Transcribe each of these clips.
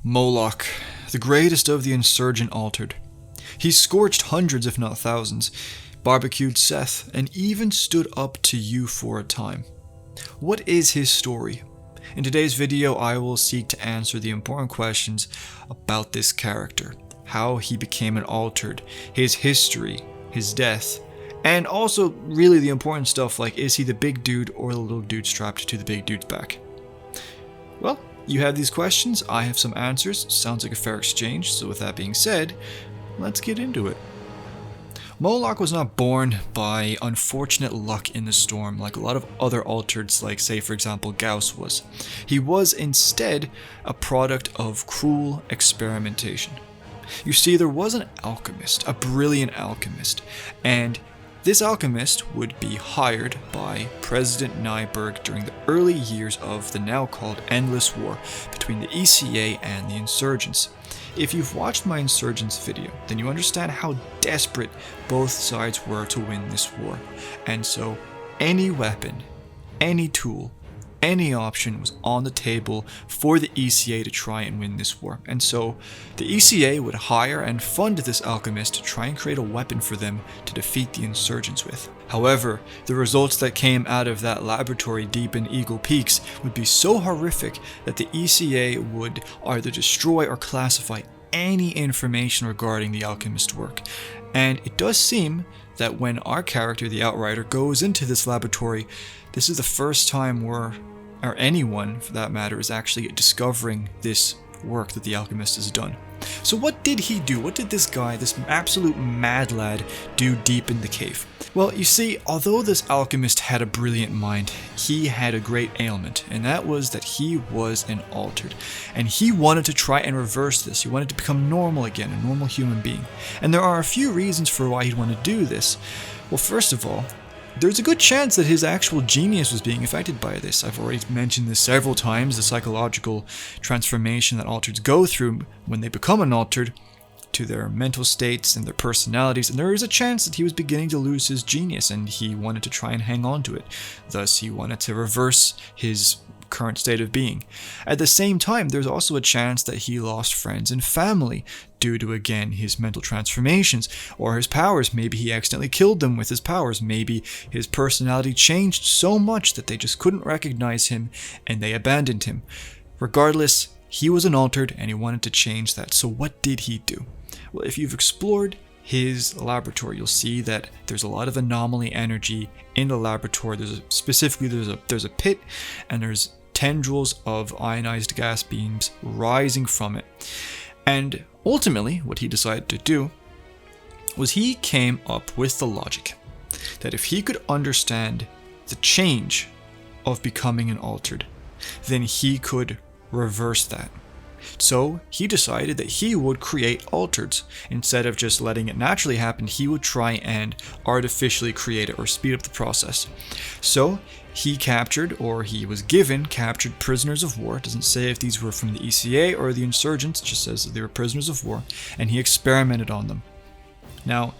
Moloch, the greatest of the insurgent altered. He scorched hundreds if not thousands, barbecued Seth, and even stood up to you for a time. What is his story? In today's video, I will seek to answer the important questions about this character, how he became an altered, his history, his death, and also really the important stuff like, is he the big dude or the little dude strapped to the big dude's back? Well, you have these questions, I have some answers. Sounds like a fair exchange, so with that being said, let's get into it. Moloch was not born by unfortunate luck in the storm like a lot of other altereds like, say for example, Gauss was. He was instead a product of cruel experimentation. You see, there was an alchemist, a brilliant alchemist, and this alchemist would be hired by President Nyberg during the early years of the now called Endless War between the ECA and the insurgents. If you've watched my insurgents video, then you understand how desperate both sides were to win this war. And so any weapon, any tool, any option was on the table for the ECA to try and win this war. And so the ECA would hire and fund this alchemist to try and create a weapon for them to defeat the insurgents with. However, the results that came out of that laboratory deep in Eagle Peaks would be so horrific that the ECA would either destroy or classify any information regarding the alchemist's work. And it does seem that when our character, the Outrider, goes into this laboratory, this is the first time or anyone for that matter, is actually discovering this work that the alchemist has done. So what did he do? What did this guy, this absolute mad lad, do deep in the cave? Well, you see, although this alchemist had a brilliant mind, he had a great ailment, and that was that he was an altered. And he wanted to try and reverse this. He wanted to become normal again, a normal human being. And there are a few reasons for why he'd want to do this. Well, first of all, there's a good chance that his actual genius was being affected by this. I've already mentioned this several times, the psychological transformation that altereds go through when they become an altered, to their mental states and their personalities, and there is a chance that he was beginning to lose his genius and he wanted to try and hang on to it. Thus, he wanted to reverse his current state of being. At the same time, there's also a chance that he lost friends and family due to, again, his mental transformations or his powers. Maybe he accidentally killed them with his powers. Maybe his personality changed so much that they just couldn't recognize him and they abandoned him. Regardless, he was an altered and he wanted to change that. So what did he do? Well, if you've explored his laboratory, you'll see that there's a lot of anomaly energy in the laboratory. There's a pit, and there's tendrils of ionized gas beams rising from it. And ultimately, what he decided to do was he came up with the logic that if he could understand the change of becoming an altered, then he could reverse that. So he decided that he would create altereds. Instead of just letting it naturally happen, he would try and artificially create it or speed up the process. So he captured, or he was given captured prisoners of war. It doesn't say if these were from the ECA or the insurgents, it just says that they were prisoners of war, and he experimented on them. Now,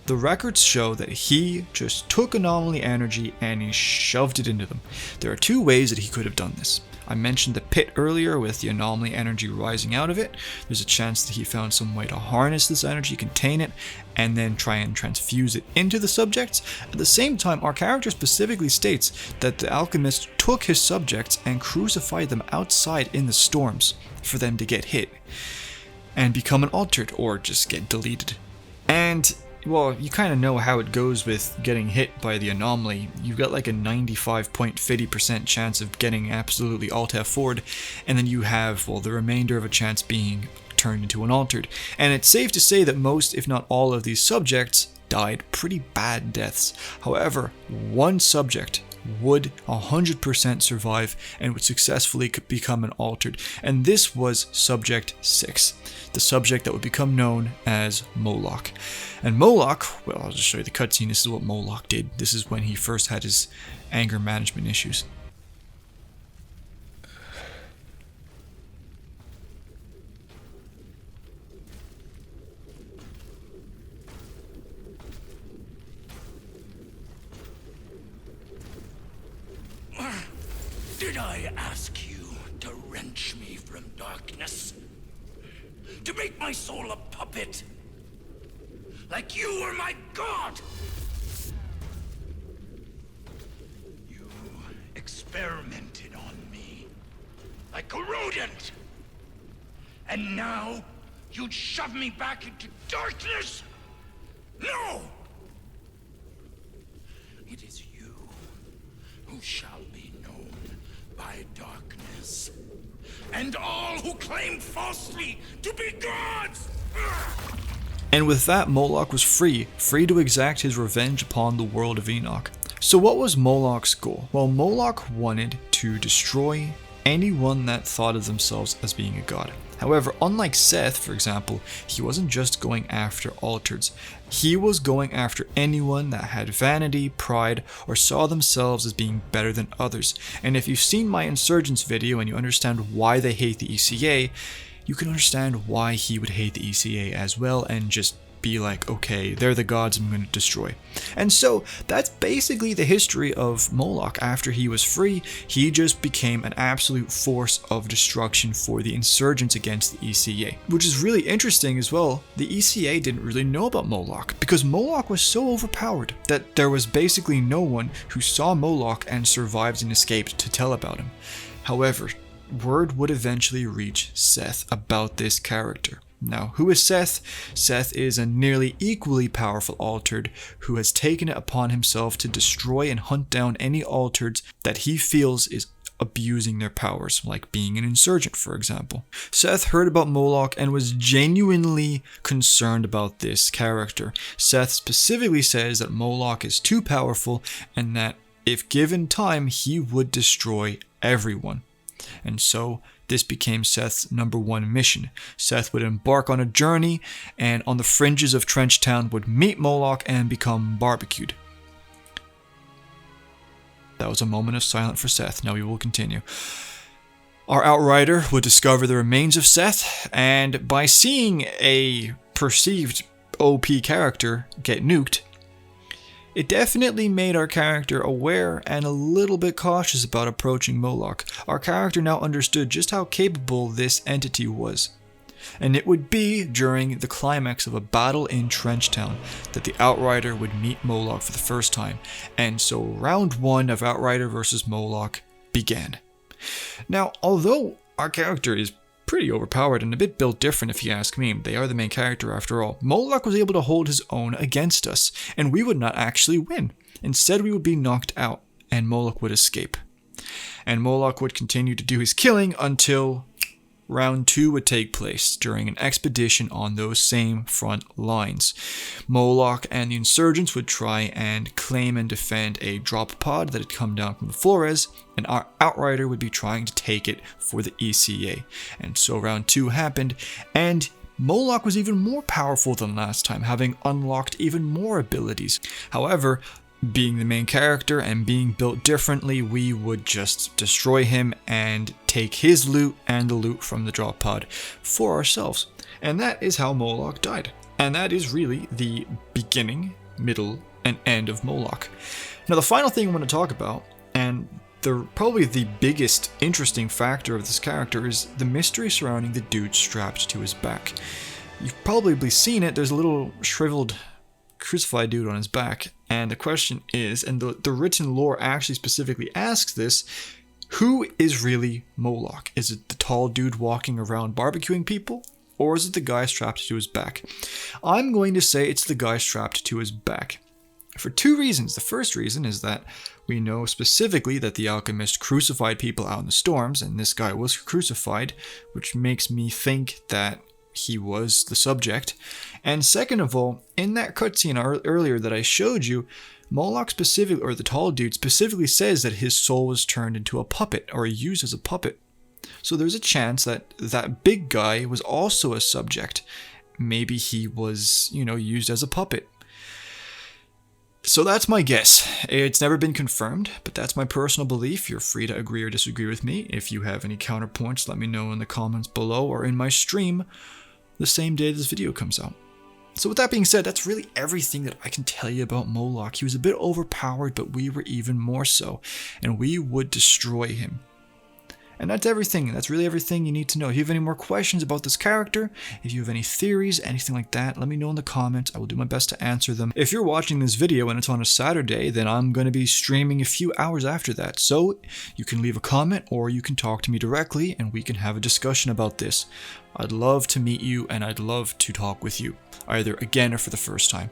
the records show that he just took anomaly energy and he shoved it into them. There are two ways that he could have done this. I mentioned the pit earlier with the anomaly energy rising out of it. There's a chance that he found some way to harness this energy, contain it, and then try and transfuse it into the subjects. At the same time, our character specifically states that the alchemist took his subjects and crucified them outside in the storms for them to get hit and become an altered or just get deleted. And well, you kind of know how it goes with getting hit by the anomaly. You've got like a 95.50% chance of getting absolutely alt F4'd, and then you have, well, the remainder of a chance being turned into an altered. And it's safe to say that most, if not all, of these subjects died pretty bad deaths. However, one subject would 100% survive and would successfully become an altered, and this was Subject 6, the subject that would become known as Moloch. And Moloch, well, I'll just show you the cutscene. This is what Moloch did. This is when he first had his anger management issues. Did I ask you to wrench me from darkness? to make my soul a puppet. Like you were my god. You experimented on me like a rodent. And now you'd shove me back into darkness? No! It is you who shall be known by darkness. And all who claim falsely to be gods! And with that, Moloch was free to exact his revenge upon the world of Enoch. So what was Moloch's goal? Well, Moloch wanted to destroy anyone that thought of themselves as being a god. However, unlike Seth, for example, he wasn't just going after alters. He was going after anyone that had vanity, pride, or saw themselves as being better than others. And if you've seen my Insurgents video and you understand why they hate the ECA, you can understand why he would hate the ECA as well and just be like, okay, they're the gods I'm going to destroy. And so that's basically the history of Moloch. After he was free, he just became an absolute force of destruction for the insurgents against the ECA. Which is really interesting as well. The ECA didn't really know about Moloch because Moloch was so overpowered that there was basically no one who saw Moloch and survived and escaped to tell about him. However, word would eventually reach Seth about this character. Now, who is Seth? Seth is a nearly equally powerful altered who has taken it upon himself to destroy and hunt down any altereds that he feels is abusing their powers, like being an insurgent, for example. Seth heard about Moloch and was genuinely concerned about this character. Seth specifically says that Moloch is too powerful and that if given time, he would destroy everyone. And so this became Seth's #1 mission. Seth would embark on a journey and on the fringes of Trenchtown would meet Moloch and become barbecued. That was a moment of silence for Seth. Now we will continue. Our Outrider would discover the remains of Seth, and by seeing a perceived OP character get nuked, it definitely made our character aware and a little bit cautious about approaching Moloch. Our character now understood just how capable this entity was. And it would be during the climax of a battle in Trenchtown that the Outrider would meet Moloch for the first time. And so round 1 of Outrider versus Moloch began. Now, although our character is pretty overpowered and a bit built different if you ask me, they are the main character after all, Moloch was able to hold his own against us, and we would not actually win. Instead, we would be knocked out, and Moloch would escape. And Moloch would continue to do his killing until round 2 would take place during an expedition on those same front lines. Moloch and the insurgents would try and claim and defend a drop pod that had come down from the Flores, and our Outrider would be trying to take it for the ECA. And so round 2 happened, and Moloch was even more powerful than last time, having unlocked even more abilities. However, being the main character and being built differently, we would just destroy him and take his loot and the loot from the drop pod for ourselves. And that is how Moloch died. And that is really the beginning, middle, and end of Moloch. Now the final thing I want to talk about, and probably the biggest interesting factor of this character, is the mystery surrounding the dude strapped to his back. You've probably seen it. There's a little shriveled crucified dude on his back, and the question is, and the written lore actually specifically asks this, who is really Moloch? Is it the tall dude walking around barbecuing people, or is it the guy strapped to his back? I'm going to say it's the guy strapped to his back for 2 reasons. The first reason is that we know specifically that the alchemist crucified people out in the storms, and this guy was crucified, which makes me think that he was the subject. And second of all, in that cutscene earlier that I showed you, Moloch specifically, or the tall dude specifically says that his soul was turned into a puppet, or used as a puppet. So there's a chance that that big guy was also a subject. Maybe he was, used as a puppet. So that's my guess. It's never been confirmed, but that's my personal belief. You're free to agree or disagree with me. If you have any counterpoints, let me know in the comments below or in my stream the same day this video comes out. So with that being said, that's really everything that I can tell you about Moloch. He was a bit overpowered, but we were even more so, and we would destroy him. And that's everything. That's really everything you need to know. If you have any more questions about this character, if you have any theories, anything like that, let me know in the comments. I will do my best to answer them. If you're watching this video and it's on a Saturday, then I'm going to be streaming a few hours after that. So you can leave a comment or you can talk to me directly and we can have a discussion about this. I'd love to meet you and I'd love to talk with you, either again or for the first time.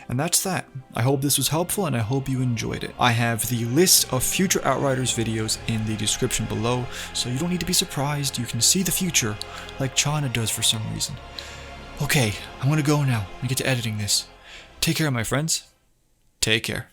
And that's that. I hope this was helpful and I hope you enjoyed it. I have the list of future Outriders videos in the description below, so you don't need to be surprised. You can see the future like Chana does for some reason. Okay, I'm gonna go now and get to editing this. Take care, my friends. Take care.